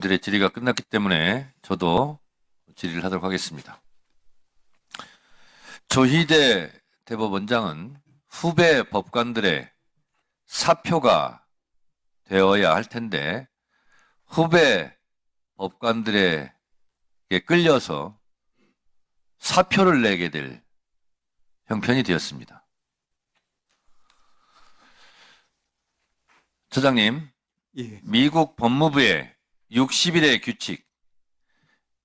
들의 질의가 끝났기 때문에 저도 질의를 하도록 하겠습니다. 조희대 대법원장은 후배 법관들의 사표가 되어야 할 텐데 후배 법관들에게 끌려서 사표를 내게 될 형편이 되었습니다. 처장님, 예, 미국 법무부의 60일의 규칙,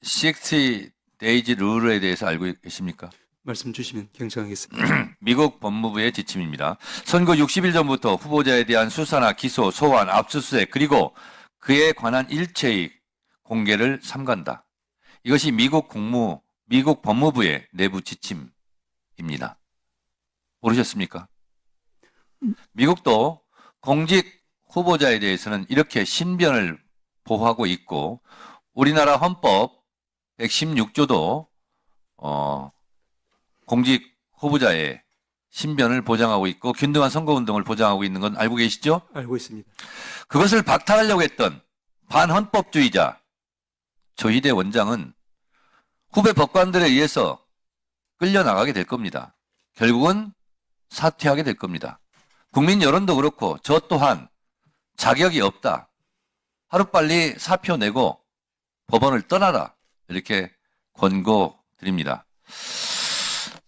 60 days 룰에 대해서 알고 계십니까? 말씀 주시면 경청하겠습니다. 미국 법무부의 지침입니다. 선거 60일 전부터 후보자에 대한 수사나 기소, 소환, 압수수색 그리고 그에 관한 일체의 공개를 삼간다. 이것이 미국 법무부의 내부 지침입니다. 모르셨습니까? 미국도 공직 후보자에 대해서는 이렇게 신변을 보호하고 있고 우리나라 헌법 116조도 공직 후보자의 신변을 보장하고 있고 균등한 선거운동을 보장하고 있는 건 알고 계시죠? 알고 있습니다. 그것을 박탈하려고 했던 반헌법주의자 조희대 원장은 후배 법관들에 의해서 끌려나가게 될 겁니다. 결국은 사퇴하게 될 겁니다. 국민 여론도 그렇고 저 또한 자격이 없다. 하루빨리 사표 내고 법원을 떠나라. 이렇게 권고드립니다.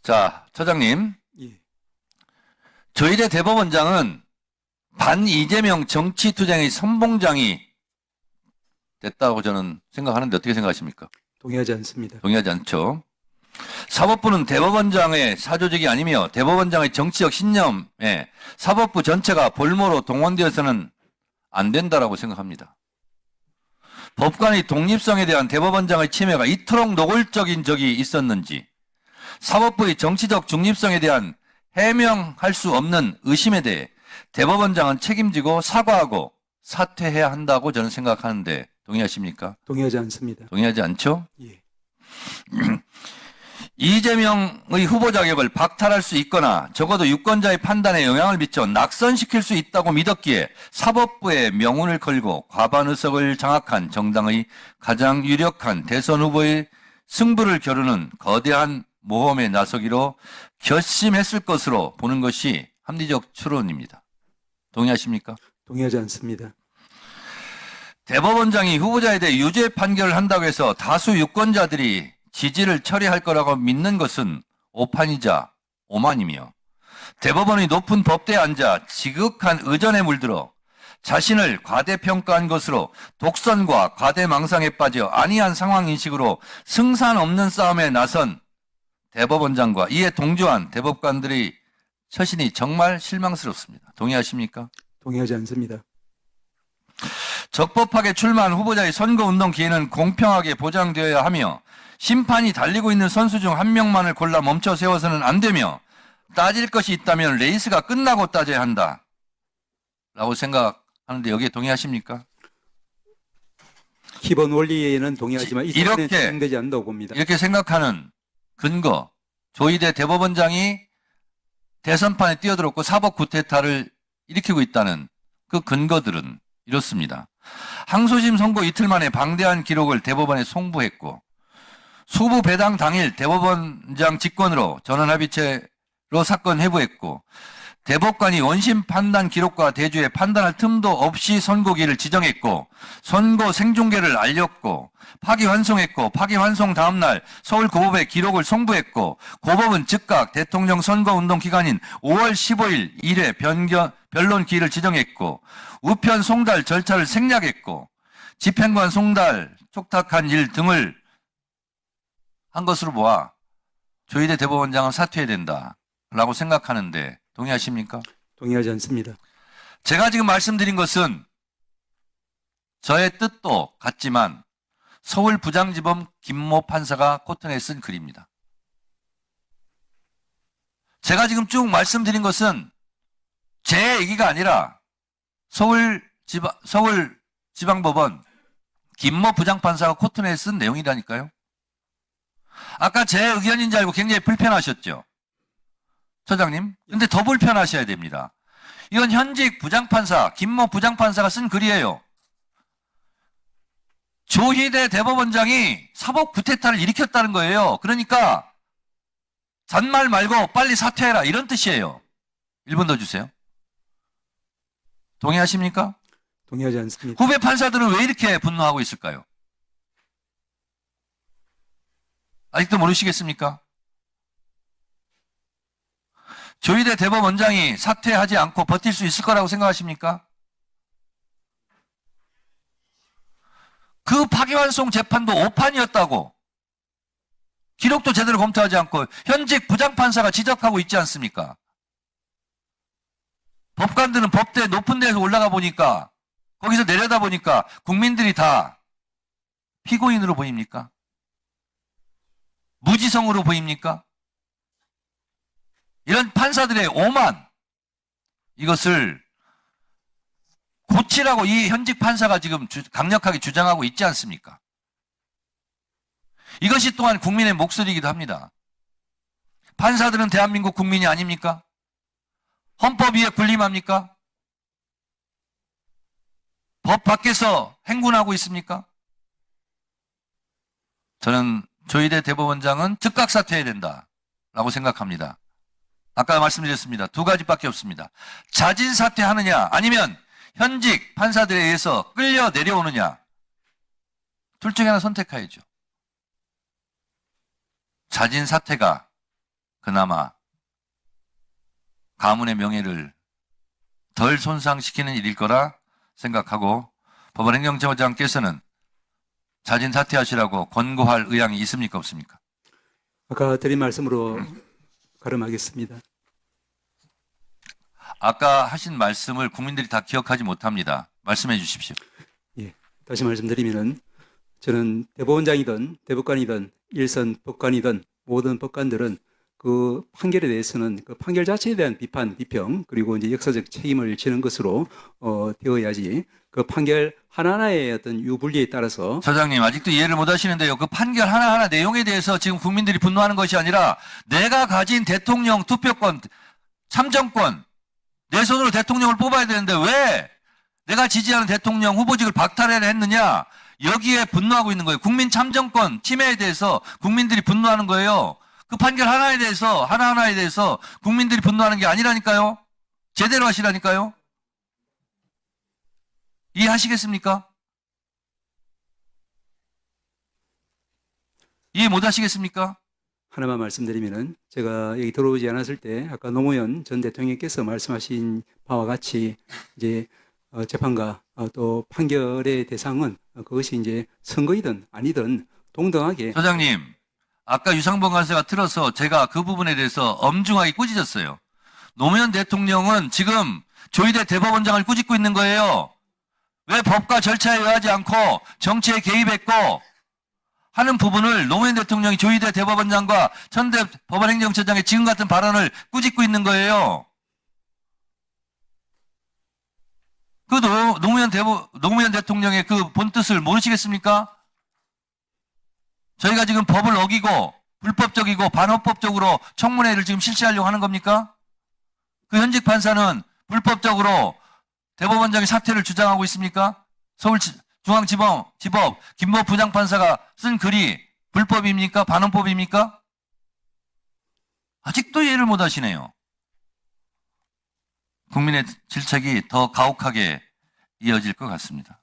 자, 처장님. 예, 조희대 대법원장은 반 이재명 정치투쟁의 선봉장이 됐다고 저는 생각하는데 어떻게 생각하십니까? 동의하지 않습니다. 동의하지 않죠. 사법부는 대법원장의 사조직이 아니며 대법원장의 정치적 신념에 사법부 전체가 볼모로 동원되어서는 안 된다라고 생각합니다. 법관의 독립성에 대한 대법원장의 침해가 이토록 노골적인 적이 있었는지 사법부의 정치적 중립성에 대한 해명할 수 없는 의심에 대해 대법원장은 책임지고 사과하고 사퇴해야 한다고 저는 생각하는데 동의하십니까? 동의하지 않습니다. 동의하지 않죠? 예, 이재명의 후보 자격을 박탈할 수 있거나 적어도 유권자의 판단에 영향을 미쳐 낙선시킬 수 있다고 믿었기에 사법부에 명운을 걸고 과반 의석을 장악한 정당의 가장 유력한 대선 후보의 승부를 겨루는 거대한 모험에 나서기로 결심했을 것으로 보는 것이 합리적 추론입니다. 동의하십니까? 동의하지 않습니다. 대법원장이 후보자에 대해 유죄 판결을 한다고 해서 다수 유권자들이 지지를 처리할 거라고 믿는 것은 오판이자 오만이며 대법원의 높은 법대에 앉아 지극한 의전에 물들어 자신을 과대평가한 것으로 독선과 과대망상에 빠져 안이한 상황인식으로 승산 없는 싸움에 나선 대법원장과 이에 동조한 대법관들의 처신이 정말 실망스럽습니다. 동의하십니까? 동의하지 않습니다. 적법하게 출마한 후보자의 선거운동 기회는 공평하게 보장되어야 하며 심판이 달리고 있는 선수 중 한 명만을 골라 멈춰 세워서는 안 되며 따질 것이 있다면 레이스가 끝나고 따져야 한다. 라고 생각하는데 여기에 동의하십니까? 기본 원리에는 동의하지만 이 사건은 이렇게 적용되지 않는다고 봅니다. 이렇게 생각하는 근거, 조희대 대법원장이 대선판에 뛰어들었고 사법 구태타를 일으키고 있다는 그 근거들은 이렇습니다. 항소심 선고 이틀 만에 방대한 기록을 대법원에 송부했고 수부 배당 당일 대법원장 직권으로 전원합의체로 사건 회부했고 대법관이 원심 판단 기록과 대조해 판단할 틈도 없이 선고기를 지정했고 선고 생중계를 알렸고 파기환송했고 파기환송 다음날 서울고법에 기록을 송부했고 고법은 즉각 대통령 선거운동 기간인 5월 15일 1회 변론 기일을 지정했고 우편 송달 절차를 생략했고 집행관 송달 촉탁한 일 등을 한 것으로 보아 조희대 대법원장은 사퇴해야 된다라고 생각하는데 동의하십니까? 동의하지 않습니다. 제가 지금 말씀드린 것은 저의 뜻도 같지만 서울부장지법 김모 판사가 코튼에 쓴 글입니다. 제가 지금 쭉 말씀드린 것은 제 얘기가 아니라 서울지방법원 김모 부장판사가 코튼에 쓴 내용이라니까요. 아까 제 의견인 줄 알고 굉장히 불편하셨죠? 처장님. 근데 더 불편하셔야 됩니다. 이건 현직 부장판사, 김모 부장판사가 쓴 글이에요. 조희대 대법원장이 사법 구태타를 일으켰다는 거예요. 그러니까 잔말 말고 빨리 사퇴해라 이런 뜻이에요. 1분 더 주세요. 동의하십니까? 동의하지 않습니다. 후배 판사들은 왜 이렇게 분노하고 있을까요? 아직도 모르시겠습니까? 조희대 대법원장이 사퇴하지 않고 버틸 수 있을 거라고 생각하십니까? 그 파기환송 재판도 오판이었다고 기록도 제대로 검토하지 않고 현직 부장판사가 지적하고 있지 않습니까? 법관들은 법대 높은 데에서 올라가 보니까 거기서 내려다 보니까 국민들이 다 피고인으로 보입니까? 무지성으로 보입니까? 이런 판사들의 오만, 이것을 고치라고 이 현직 판사가 지금 강력하게 주장하고 있지 않습니까? 이것이 또한 국민의 목소리이기도 합니다. 판사들은 대한민국 국민이 아닙니까? 헌법 위에 군림합니까? 법 밖에서 행군하고 있습니까? 저는 조희대 대법원장은 즉각 사퇴해야 된다라고 생각합니다. 아까 말씀드렸습니다. 두 가지밖에 없습니다. 자진 사퇴하느냐 아니면 현직 판사들에 의해서 끌려 내려오느냐. 둘 중에 하나 선택해야죠. 자진 사퇴가 그나마 가문의 명예를 덜 손상시키는 일일 거라 생각하고 법원행정처장께서는 자진 사퇴하시라고 권고할 의향이 있습니까 없습니까? 아까 드린 말씀으로 가름하겠습니다. 아까 하신 말씀을 국민들이 다 기억하지 못합니다. 말씀해 주십시오. 예, 다시 말씀드리면은 저는 대법원장이든 대법관이든 일선 법관이든 모든 법관들은 그 판결에 대해서는 그 판결 자체에 대한 비판, 비평 그리고 이제 역사적 책임을 지는 것으로 되어야지 그 판결 하나하나의 어떤 유불리에 따라서 처장님 아직도 이해를 못 하시는데요. 그 판결 하나하나 내용에 대해서 지금 국민들이 분노하는 것이 아니라 내가 가진 대통령 투표권, 참정권 내 손으로 대통령을 뽑아야 되는데 왜 내가 지지하는 대통령 후보직을 박탈해야 했느냐 여기에 분노하고 있는 거예요. 국민 참정권 침해에 대해서 국민들이 분노하는 거예요. 그 판결 하나하나에 대해서 국민들이 분노하는 게 아니라니까요. 제대로 하시라니까요. 이해하시겠습니까? 이해 못 하시겠습니까? 하나만 말씀드리면은 제가 여기 들어오지 않았을 때 아까 노무현 전 대통령께서 말씀하신 바와 같이 이제 재판과 또 판결의 대상은 그것이 이제 선거이든 아니든 동등하게 소장님, 아까 유상범 간사가 틀어서 제가 그 부분에 대해서 엄중하게 꾸짖었어요. 노무현 대통령은 지금 조희대 대법원장을 꾸짖고 있는 거예요. 왜 법과 절차에 의하지 않고 정치에 개입했고 하는 부분을 노무현 대통령이 조희대 대법원장과 천대 법원행정처장의 지금 같은 발언을 꾸짖고 있는 거예요. 그 노무현 대통령의 그 본뜻을 모르시겠습니까? 저희가 지금 법을 어기고 불법적이고 반헌법적으로 청문회를 지금 실시하려고 하는 겁니까? 그 현직 판사는 불법적으로 대법원장의 사퇴를 주장하고 있습니까? 서울중앙지법 김모 부장판사가 쓴 글이 불법입니까? 반헌법입니까? 아직도 이해를 못 하시네요. 국민의 질책이 더 가혹하게 이어질 것 같습니다.